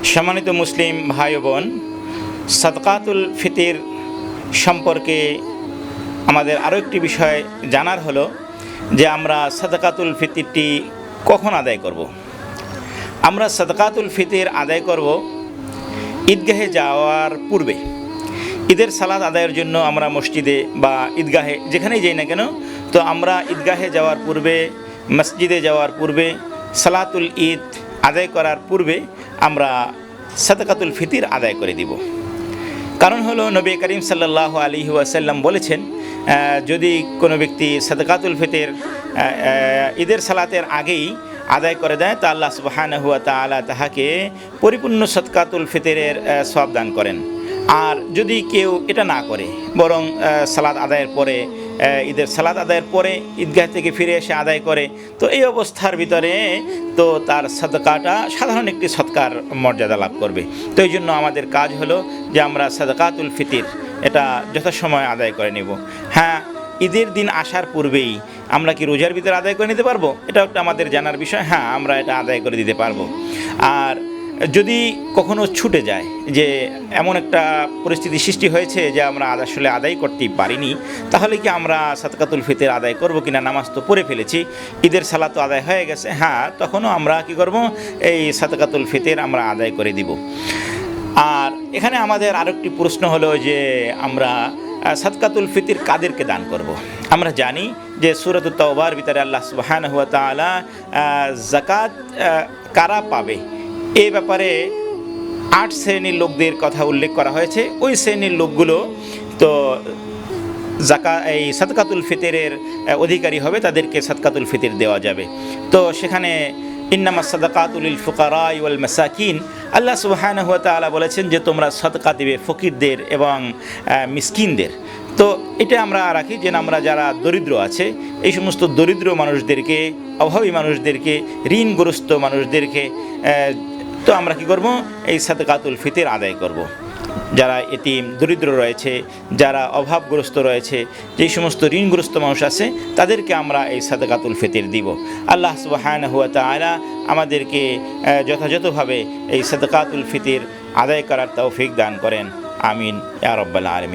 সম্মানিত মুসলিম ভাই বোন, সাদকাতুল ফিতর সম্পর্কে আমাদের আরও একটি বিষয় জানার হলো যে আমরা সাদকাতুল ফিতরটি কখন আদায় করব। আমরা সাদকাতুল ফিতর আদায় করব ঈদগাহে যাওয়ার পূর্বে। ঈদের সালাত আদায়ের জন্য আমরা মসজিদে বা ঈদগাহে যেখানেই যাই না কেন, তো আমরা ঈদগাহে যাওয়ার পূর্বে, মসজিদে যাওয়ার পূর্বে, সালাতুল ঈদ আদায় করার পূর্বে আমরা সাদকাতুল ফিতর আদায় করে দিব। কারণ হলো নবী করিম সাল্লাল্লাহু আলাইহি ওয়াসাল্লাম বলেছেন, যদি কোনো ব্যক্তি সাদকাতুল ফিতর ঈদের সালাতের আগেই আদায় করে দেয় তা আল্লাহ সুবহানাহু ওয়া তাআলা তাহাকে পরিপূর্ণ সাদকাতুল ফিতরের সওয়াব দান করেন। আর যদি কেউ এটা না করে, বরং সালাত আদায়ের পরে, ঈদের সালাত আদায়ের পরে ঈদগাহ থেকে ফিরে এসে আদায় করে, তো এই অবস্থার ভিতরে তো তার সাদকাটা সাধারণ একটি সৎকার মর্যাদা লাভ করবে। তো এই জন্য আমাদের কাজ হলো যে আমরা সাদকাতুল ফিতর এটা যথাসময়ে আদায় করে নেব। হ্যাঁ, ঈদের দিন আসার পূর্বেই আমরা কি রোজার ভিতরে আদায় করে নিতে পারবো? এটা একটা আমাদের জানার বিষয়। হ্যাঁ, আমরা এটা আদায় করে দিতে পারবো। আর যদি কখনো ছুটে যায় যে এমন একটা পরিস্থিতি সৃষ্টি হয়েছে যে আমরা আসলে আদায় করতেই পারিনি, তাহলে কি আমরা সাদকাতুল ফিতর আদায় করব কিনা? নামাজ তো পড়ে ফেলেছি, ঈদের সালাত তো আদায় হয়ে গেছে। হ্যাঁ, তখনও আমরা কি করব? এই সাদকাতুল ফিতর আমরা আদায় করে দিব। আর এখানে আমাদের আরেকটি প্রশ্ন হলো যে আমরা সাদকাতুল ফিতর কাদেরকে দান করব। আমরা জানি যে সূরাতুত তাওবার ভিতরে আল্লাহ সুবহানাহু ওয়া তাআলা যাকাত কারা পাবে এই ব্যাপারে 8 শ্রেণীর লোকদের কথা উল্লেখ করা হয়েছে। ওই শ্রেণীর লোকগুলো তো এই সাদকাতুল ফিতরের অধিকারী হবে, তাদেরকে সাদকাতুল ফিতর দেওয়া যাবে। তো সেখানে ইন্নামাস সাদাকাতু লিল ফুকারা ওয়াল মাসাকিন, আল্লাহ সুবহানাহু ওয়া তাআলা বলেছেন যে তোমরা সাদকা দিবে ফকিরদের এবং মিসকিনদের। তো এটা আমরা রাখি যে আমরা যারা দরিদ্র আছে, এই সমস্ত দরিদ্র মানুষদেরকে, অভাবী মানুষদেরকে, ঋণগ্রস্ত মানুষদেরকে তো আমরা কি করব? এই সাদকাতুল ফিতর আদায় করব। যারা এতিম দরিদ্র রয়েছে, যারা অভাবগ্রস্ত রয়েছে, যেই সমস্ত ঋণগ্রস্ত মানুষ আছে, তাদেরকে আমরা এই সাদকাতুল ফিতর দিব। আল্লাহ সুবহানাহু ওয়া তাআলা আমাদেরকে যথাযথভাবে এই সাদকাতুল ফিতর আদায় করার তৌফিক দান করেন। আমিন ইয়া রাব্বাল আলামিন।